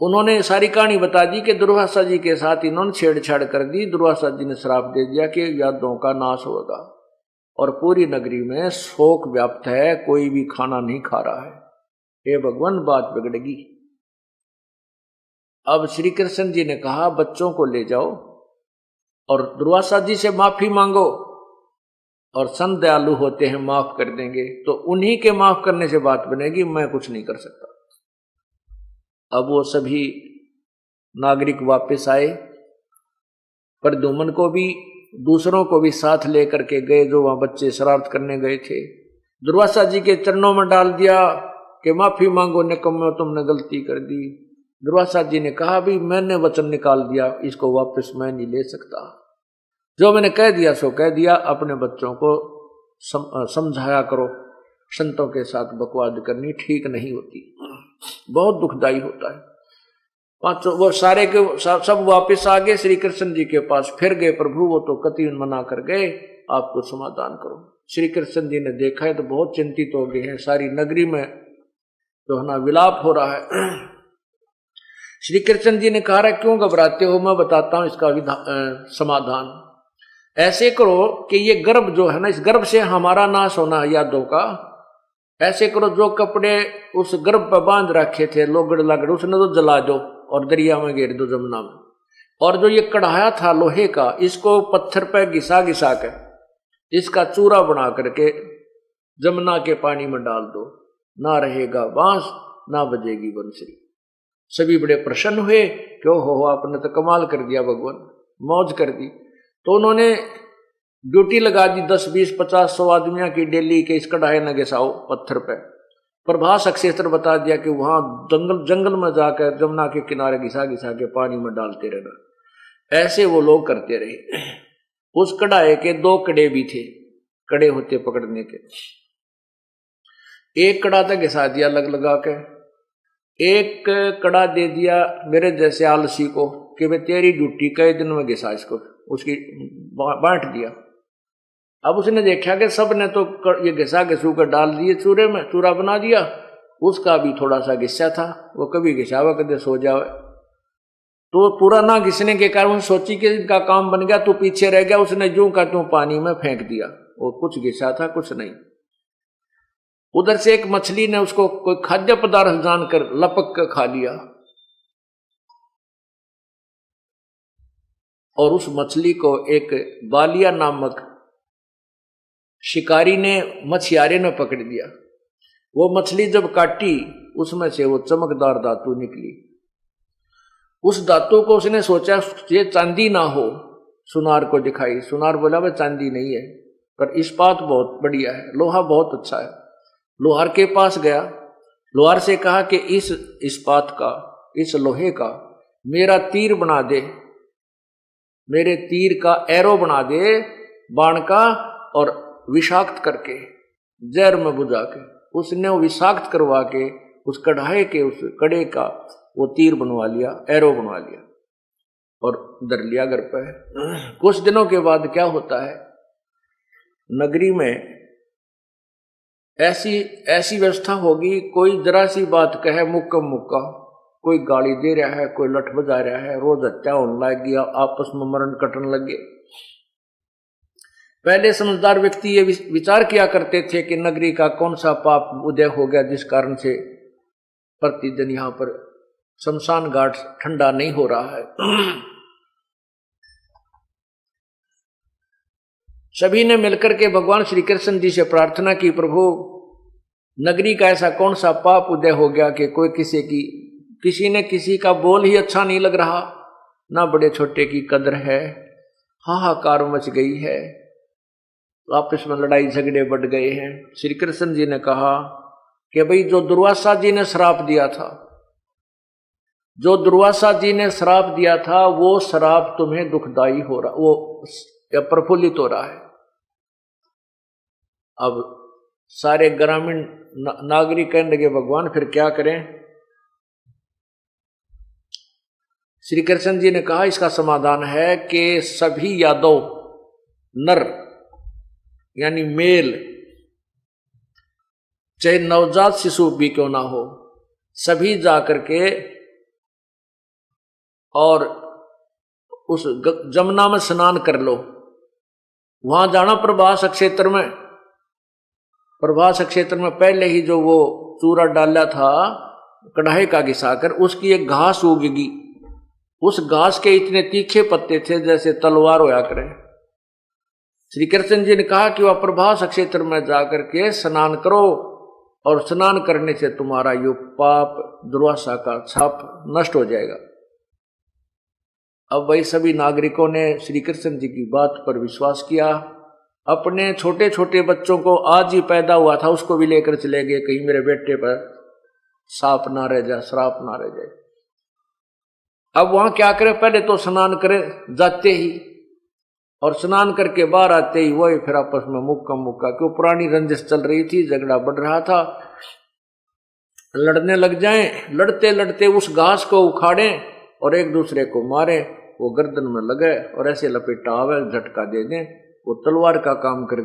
उन्होंने सारी कहानी बता दी कि दुर्वासा जी के साथ इन्होंने छेड़छाड़ कर दी। दुर्वासा जी ने श्राप दे दिया कि यादों का नाश होगा और पूरी नगरी में शोक व्याप्त है, कोई भी खाना नहीं खा रहा है। हे भगवान, बात बिगड़ेगी। अब श्री कृष्ण जी ने कहा बच्चों को ले जाओ और दुर्वासा जी से माफी मांगो, और संत दयालु होते हैं, माफ कर देंगे। तो उन्हीं के माफ करने से बात बनेगी, मैं कुछ नहीं कर सकता। अब वो सभी नागरिक वापस आए, प्रद्युम्न को भी दूसरों को भी साथ लेकर के गए जो वहां बच्चे शरारत करने गए थे। दुर्वासा जी के चरणों में डाल दिया कि माफी मांगो निकम्मे, तुमने गलती कर दी। दुर्वासा जी ने कहा भी मैंने वचन निकाल दिया, इसको वापस मैं नहीं ले सकता। जो मैंने कह दिया सो कह दिया। अपने बच्चों को समझाया करो, संतों के साथ बकवाद करनी ठीक नहीं होती, बहुत दुखदाई होता है। पांचों वो सारे के सब वापस आ गए श्री कृष्ण जी के पास। फिर गए प्रभु वो तो कति मना कर गए, आपको समाधान करो। श्री कृष्ण जी ने देखा है तो बहुत चिंतित हो गए हैं। सारी नगरी में जो है ना विलाप हो रहा है। श्री कृष्ण जी ने कहा क्यों घबराते हो, मैं बताता हूं इसका समाधान। ऐसे करो कि ये गर्भ जो है ना, इस गर्भ से हमारा नाश होना यादों का। ऐसे करो जो कपड़े उस गर्भ पर बांध रखे थे लोगड़ लगड़, उसने तो जला दो और दरिया में गिर दो, जमुना में। और जो ये कढ़ाया था लोहे का, इसको पत्थर पर घिसा घिसा कर इसका चूरा बना करके जमुना के पानी में डाल दो, ना रहेगा बांस ना बजेगी बंसुरी। सभी बड़े प्रसन्न हुए, क्यों हो आपने तो कमाल कर दिया भगवान, मौज कर दी। तो उन्होंने ड्यूटी लगा दी 10, 20, 50, 100 आदमियों की डेली के इस कढ़ाई न घिसाओ पत्थर पे। प्रभास क्षेत्र बता दिया कि वहां जंगल में जाकर जमुना के किनारे घिसा घिसा के पानी में डालते रहना। ऐसे वो लोग करते रहे। उस कढ़ाई के 2 कड़े भी थे, कड़े होते पकड़ने के। एक कड़ा तक घिसा दिया लग लगा के, एक कड़ा दे दिया मेरे जैसे आलसी को कि वे तेरी ड्यूटी कई दिन में घिसा इसको, उसकी बांट दिया। अब उसने देखा कि सब ने तो ये घिसा घिसू कर डाल दिए चूरे में, चूरा बना दिया। उसका भी थोड़ा सा घिस्सा था, वो कभी घिसावा कभी सो जावे। तो पूरा ना घिसने के कारण सोची कि इनका काम बन गया, तू पीछे रह गया। उसने यूं का त्यों पानी में फेंक दिया, वो कुछ घिसा था कुछ नहीं। उधर से एक मछली ने उसको कोई खाद्य पदार्थ जानकर लपक कर खा लिया, और उस मछली को एक बालिया नामक शिकारी ने, मछियारे ने पकड़ दिया। वो मछली जब काटी उसमें से वो चमकदार धातु निकली। उस धातु को उसने सोचा ये चांदी ना हो, सुनार को दिखाई। सुनार बोला वह चांदी नहीं है पर इस्पात बहुत बढ़िया है, लोहा बहुत अच्छा है। लोहार के पास गया, लोहार से कहा कि इस इस्पात का, इस लोहे का मेरा तीर बना दे, मेरे तीर का एरो बना दे बाण का, और विषाक्त करके जहर में बुझा के उसने वो विषाक्त करवा के उस कढ़ाई के उस कड़े का वो तीर बनवा लिया, एरो बनवा लिया और धर लिया घर पे। कुछ दिनों के बाद क्या होता है, नगरी में ऐसी व्यवस्था होगी, कोई जरा सी बात कहे मुक्का मुक्का, कोई गाली दे रहा है, कोई लठ बजा रहा है, रोज हत्या होने लग गया, आपस में मरण कटने लगे। पहले समझदार व्यक्ति ये विचार किया करते थे कि नगरी का कौन सा पाप उदय हो गया जिस कारण से प्रतिदिन यहां पर शमशान घाट ठंडा नहीं हो रहा है। सभी ने मिलकर के भगवान श्री कृष्ण जी से प्रार्थना की, प्रभु नगरी का ऐसा कौन सा पाप उदय हो गया कि कोई किसी ने किसी का बोल ही अच्छा नहीं लग रहा, ना बड़े छोटे की कदर है, हाहाकार मच गई है, आपस में लड़ाई झगड़े बढ़ गए हैं। श्री कृष्ण जी ने कहा कि भाई जो दुर्वासा जी ने श्राप दिया था, जो दुर्वासा जी ने श्राप दिया था वो श्राप तुम्हें दुखदाई हो रहा, वो प्रफुल्लित हो रहा है। अब सारे ग्रामीण नागरिक कहने लगे भगवान फिर क्या करें। श्री कृष्ण जी ने कहा इसका समाधान है कि सभी यादव नर यानी मेल, चाहे नवजात शिशु भी क्यों ना हो, सभी जाकर के और उस जमुना में स्नान कर लो। वहां जाना प्रभास क्षेत्र में। प्रभास क्षेत्र में पहले ही जो वो चूरा डाला था कढ़ाई का घिसाकर, उसकी एक घास उगेगी। उस घास के इतने तीखे पत्ते थे जैसे तलवार होया करे। श्री कृष्ण जी ने कहा कि वह प्रभास क्षेत्र में जाकर के स्नान करो, और स्नान करने से तुम्हारा यो पाप दुर्वासा का छाप नष्ट हो जाएगा। अब वही सभी नागरिकों ने श्री कृष्ण जी की बात पर विश्वास किया। अपने छोटे छोटे बच्चों को, आज ही पैदा हुआ था उसको भी लेकर चले गए, कहीं मेरे बेटे पर साप ना रह जाए, श्राप ना रह जाए। अब वहां क्या करे, पहले तो स्नान करे जाते ही, और स्नान करके बाहर आते ही वही फिर आपस में मुक्का क्यों पुरानी रंजिश चल रही थी, झगड़ा बढ़ रहा था, लड़ने लग जाएं। लड़ते लड़ते उस घास को उखाड़ें और एक दूसरे को मारे, वो गर्दन में लगे और ऐसे लपेटा आवे, झटका दे दें, वो तलवार का काम कर